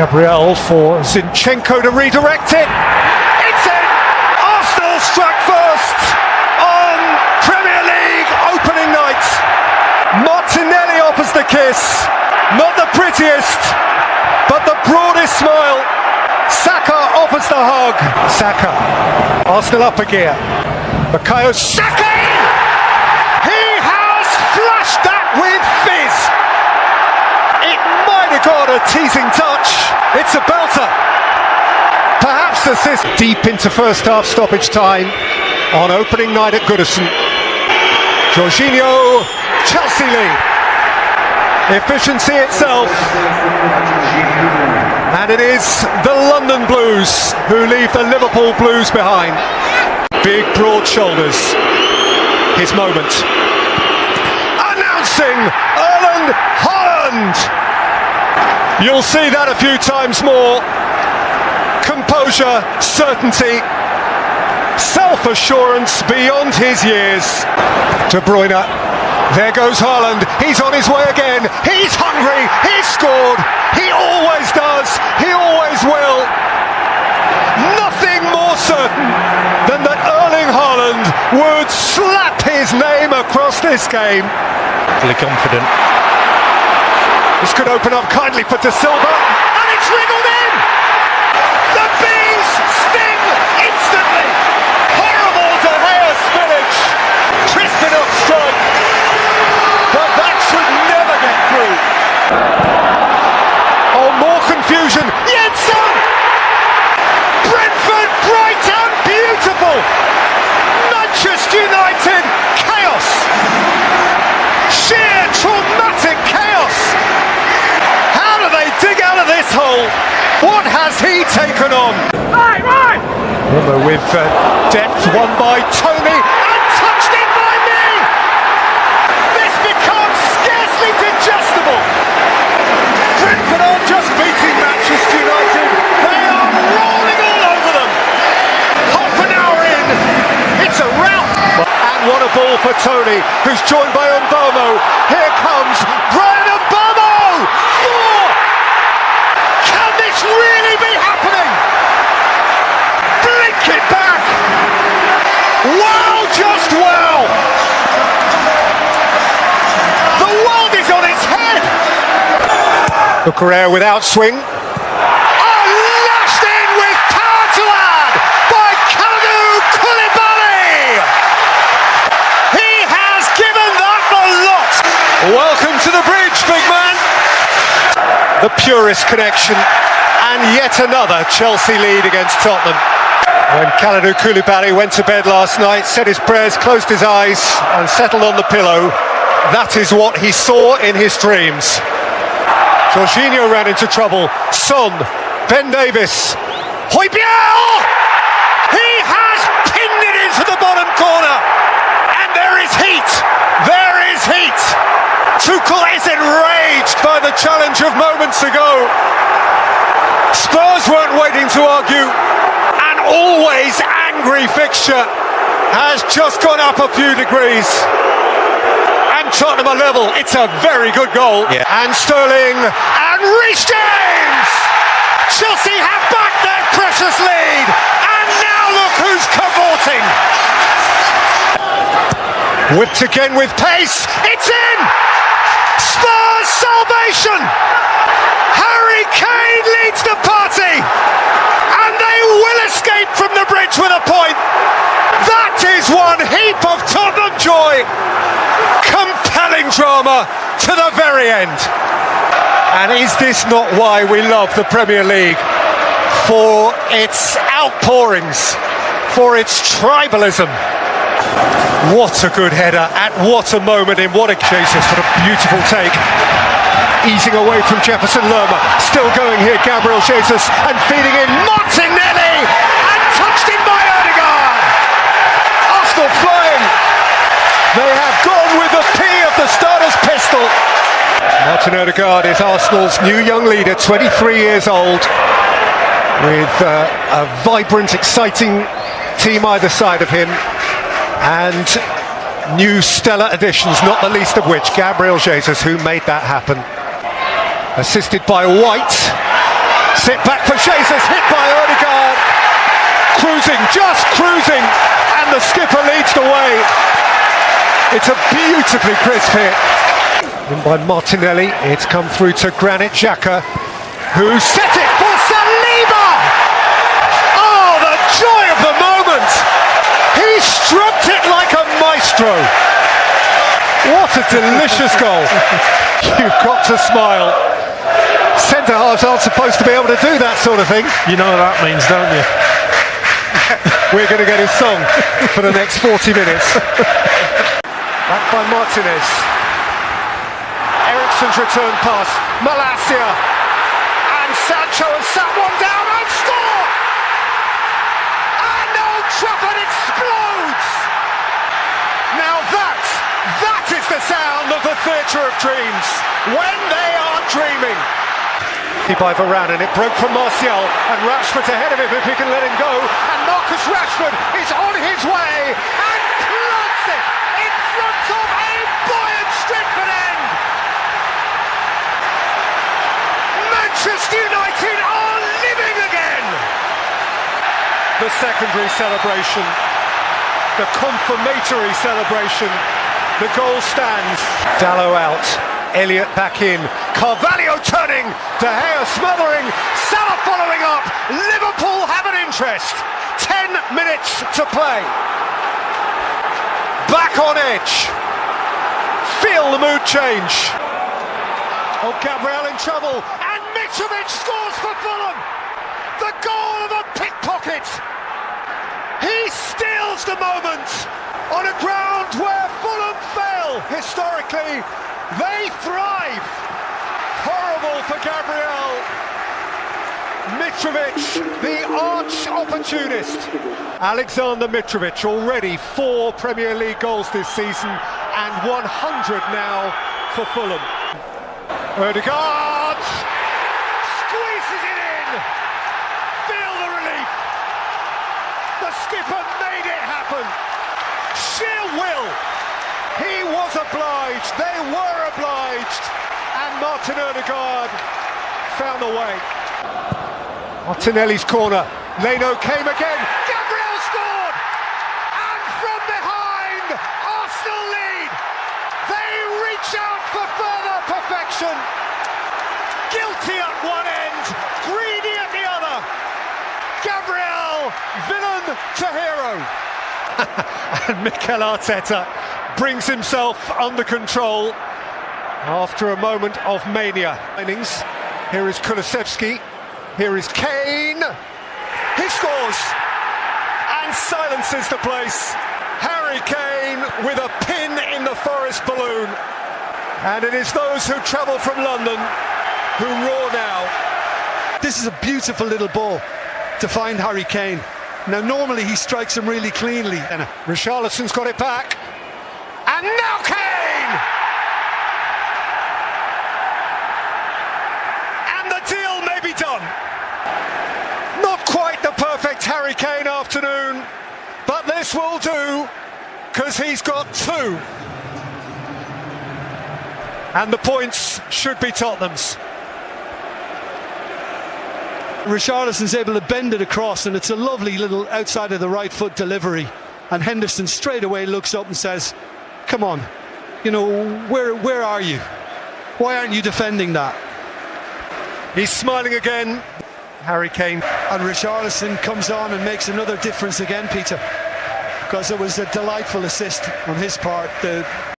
Gabriel for Zinchenko to redirect it. It's in! Arsenal struck first on Premier League opening night. Martinelli offers the kiss. Not the prettiest, but the broadest smile. Saka offers the hug. Saka, Arsenal up a gear. Bukayo Saka! He has flashed that with fizz. It might have got a teasing touch. It's a belter. Perhaps assist deep into first half stoppage time on opening night at Goodison. Jorginho, Chelsea lead. Efficiency itself. And it is the London Blues who leave the Liverpool Blues behind. Big broad shoulders. His moment. Announcing Erling Haaland. You'll see that a few times more. Composure, certainty, self-assurance beyond his years. De Bruyne. There goes Haaland. He's on his way again. He's hungry. He's scored. He always does. He always will. Nothing more certain than that Erling Haaland would slap his name across this game. Really confident. This could open up kindly for De Silva. And it's wriggled in! The bees sting instantly. Horrible De Gea spillage. Crisp enough strike. But that should never get through. Oh, more confusion. Jensen! Brentford, Brighton, beautiful! Manchester United, chaos! Sheer traumatic chaos! How do they dig out of this hole? What has he taken on? Right! With depth won by Tony and touched in by me! This becomes scarcely digestible! Brentford aren't just beating Manchester United, they are rolling all over them! Half an hour in, it's a rout! And what a ball for Tony, who's joined by Mbeumo. Here comes Brian Mbeumo! Four! Can this really be happening? Blink it back! Wow, just wow! The world is on its head! Bukayo without swing. Oh, lashed in with power to add by Kalidou Koulibaly! He has given that the lot! Welcome to the bridge, big man! The purest connection, and yet another Chelsea lead against Tottenham. When Kalidou Koulibaly went to bed last night, said his prayers, closed his eyes and settled on the pillow, that is what he saw in his dreams. Jorginho ran into trouble. Son, Ben Davis, Højbjerg! He has pinned it into the bottom corner, and there is heat. There is heat. Tuchel is enraged by the challenge of moments ago. Spurs weren't waiting to argue. An always angry fixture has just gone up a few degrees. And Tottenham are level. It's a very good goal. Yeah. And Sterling and Reece James! Chelsea have back their precious lead. And now look who's cavorting. Whipped again with pace. It's in! Spurs salvation! Harry Kane leads the party! And they will escape from the bridge with a point! That is one heap of Tottenham joy! Compelling drama to the very end! And is this not why we love the Premier League? For its outpourings, for its tribalism. What a good header, at what a moment, in what a Jesus, what a beautiful take. Easing away from Jefferson Lerma, still going here, Gabriel Jesus, and feeding in Martinelli, and touched in by Odegaard. Arsenal flying. They have gone with the P of the starter's pistol. Martin Odegaard is Arsenal's new young leader, 23 years old, with a vibrant, exciting team either side of him, and new stellar additions, not the least of which Gabriel Jesus, who made that happen. Assisted by White, Gets it back for Jesus, hit by Odegaard. Cruising, just cruising, and the skipper leads the way. It's a beautifully crisp hit. In by Martinelli, it's come through to Granit Xhaka, who set it for Saliba! Oh, the joy of the moment! He stroked it like a maestro. What a delicious goal. You've got to smile. Centre-halves aren't supposed to be able to do that sort of thing. You know what that means, don't you? We're going to get his song for the next 40 minutes. Back by Martinez. Eriksen's return pass. Malacia. And Sancho has sat one down and score! And Old Trafford explodes! Now that is the sound of the theatre of dreams. When they are dreaming. By Varane, and it broke from Martial, and Rashford's ahead of him if he can let him go, and Marcus Rashford is on his way and plants it in front of a buoyant Stretford end. Manchester United are living again. The secondary celebration, the confirmatory celebration, the goal stands. Dalot out. Elliott back in, Carvalho turning, De Gea smothering, Salah following up, Liverpool have an interest, 10 minutes to play. Back on edge, feel the mood change. Oh, Gabriel in trouble, and Mitrovic scores for Fulham, the goal of a pickpocket. He steals the moment on a ground where Fulham fail historically. They thrive. Horrible for Gabriel. Mitrovic, the arch opportunist. Alexander Mitrovic, already 4 Premier League goals this season and 100 now for Fulham. Odegaard squeezes it in. Feel the relief. The skipper made it happen. Sheer will. He was obliged, they were obliged, and Martin Odegaard found the way. Martinelli's corner, Leno came again, Gabriel scored! And from behind, Arsenal lead! They reach out for further perfection. Guilty at one end, greedy at the other. Gabriel, villain to hero. And Mikel Arteta brings himself under control after a moment of mania. Here is Kulusevski, here is Kane, he scores and silences the place. Harry Kane with a pin in the Forest balloon, and it is those who travel from London who roar now. This is a beautiful little ball to find Harry Kane. Now normally he strikes him really cleanly. Richarlison's got it back. And now Kane! And the deal may be done. Not quite the perfect Harry Kane afternoon, but this will do, because he's got 2. And the points should be Tottenham's. Richarlison's able to bend it across, and it's a lovely little outside of the right foot delivery. And Henderson straight away looks up and says, come on, you know, where are you? Why aren't you defending that? He's smiling again, Harry Kane. And Richarlison comes on and makes another difference again, Peter, because it was a delightful assist on his part.